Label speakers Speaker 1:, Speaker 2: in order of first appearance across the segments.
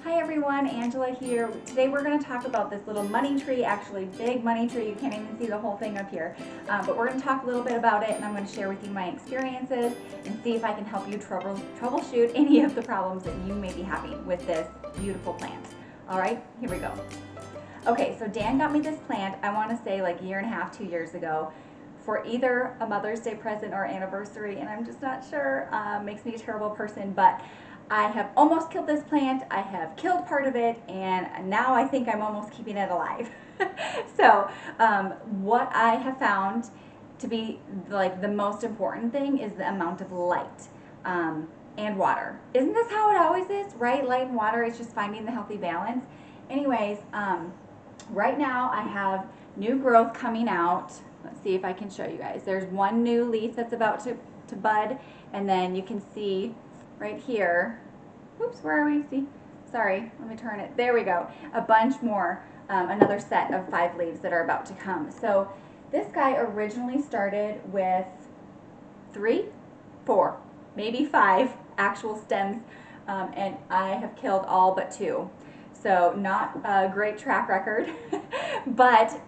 Speaker 1: Hi everyone, Angela here. Today we're going to talk about this little money tree, actually big money tree. You can't even see the whole thing up here. But we're going to talk a little bit about it, and I'm going to share with you my experiences and see if I can help you troubleshoot any of the problems that you may be having with this beautiful plant. Alright, here we go. Okay, so Dan got me this plant, I want to say like a year and a half, 2 years ago, for either a Mother's Day present or anniversary, and I'm just not sure. Makes me a terrible person, but I have almost killed this plant. I have killed part of it, and now I think I'm almost keeping it alive. So what I have found to be like the most important thing is the amount of light and water. Isn't this how it always is, right? Light and water, it's just finding the healthy balance. Anyways, right now I have new growth coming out. Let's see if I can show you guys. There's one new leaf that's about to bud, and then you can see right here, oops, where are we? See, sorry, let me turn it. There we go. A bunch more, another set of 5 leaves that are about to come. So this guy originally started with 3, 4, maybe 5 actual stems, and I have killed all but 2. So not a great track record, but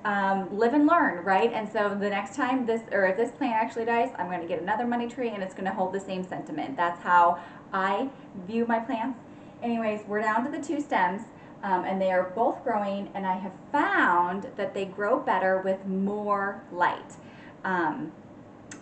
Speaker 1: live and learn, right? And so the next time if this plant actually dies, I'm going to get another money tree and it's going to hold the same sentiment. That's how I view my plants. Anyways, we're down to the 2 stems, and they are both growing, and I have found that they grow better with more light.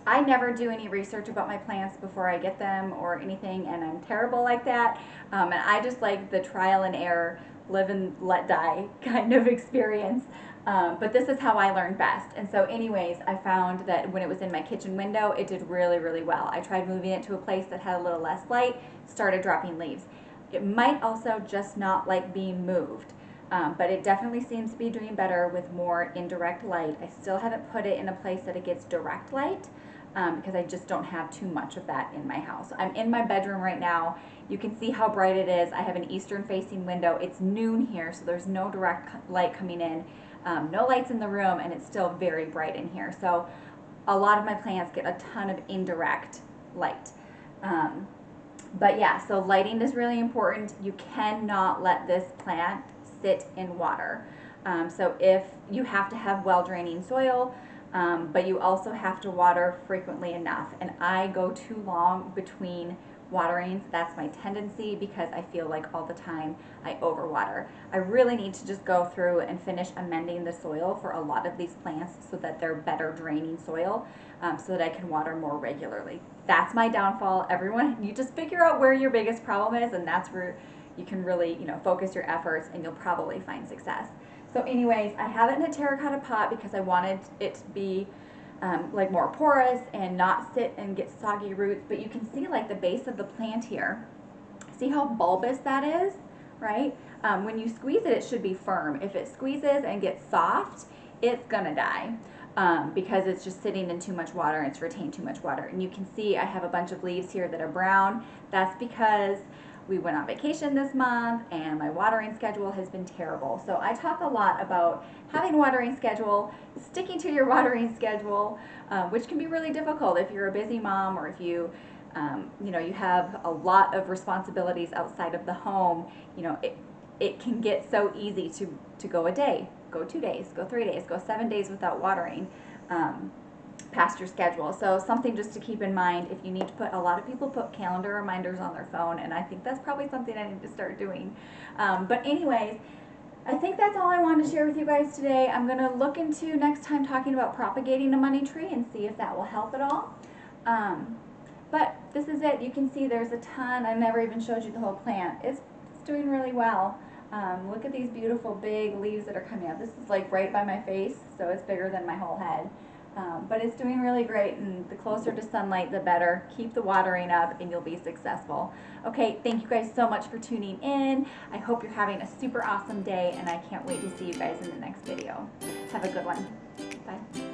Speaker 1: I never do any research about my plants before I get them or anything, and I'm terrible like that. And I just like the trial and error, live and let die kind of experience. But this is how I learn best. And so anyways, I found that when it was in my kitchen window, it did really, really well. I tried moving it to a place that had a little less light, started dropping leaves. It might also just not like being moved. But it definitely seems to be doing better with more indirect light. I still haven't put it in a place that it gets direct light, because I just don't have too much of that in my house. I'm in my bedroom right now. You can see how bright it is. I have an eastern facing window. It's noon here, so there's no direct light coming in. No lights in the room, and it's still very bright in here. So a lot of my plants get a ton of indirect light. But yeah, so lighting is really important. You cannot let this plant sit in water. So if you have to have well-draining soil, but you also have to water frequently enough. And I go too long between waterings. That's my tendency, because I feel like all the time I overwater. I really need to just go through and finish amending the soil for a lot of these plants so that they're better draining soil, so that I can water more regularly. That's my downfall. Everyone, you just figure out where your biggest problem is, and that's where you can really, focus your efforts, and you'll probably find success. So anyways, I have it in a terracotta pot because I wanted it to be like more porous and not sit and get soggy roots. But you can see like the base of the plant here. See how bulbous that is, right? When you squeeze it, it should be firm. If it squeezes and gets soft, it's gonna die, because it's just sitting in too much water and it's retained too much water. And you can see I have a bunch of leaves here that are brown. That's because we went on vacation this month and my watering schedule has been terrible. So I talk a lot about having a watering schedule, sticking to your watering schedule, which can be really difficult if you're a busy mom, or if you you have a lot of responsibilities outside of the home. It can get so easy to go a day, go 2 days, go 3 days, go 7 days without watering past your schedule. So something just to keep in mind if you need to put, a lot of people put calendar reminders on their phone, and I think that's probably something I need to start doing. But anyways, I think that's all I wanted to share with you guys today. I'm going to look into next time talking about propagating a money tree and see if that will help at all. But this is it. You can see there's a ton. I never even showed you the whole plant. It's doing really well. Look at these beautiful big leaves that are coming up. This is like right by my face, so it's bigger than my whole head. But it's doing really great, and the closer to sunlight, the better. Keep the watering up and you'll be successful. Okay, thank you guys so much for tuning in. I hope you're having a super awesome day, and I can't wait to see you guys in the next video. Have a good one. Bye.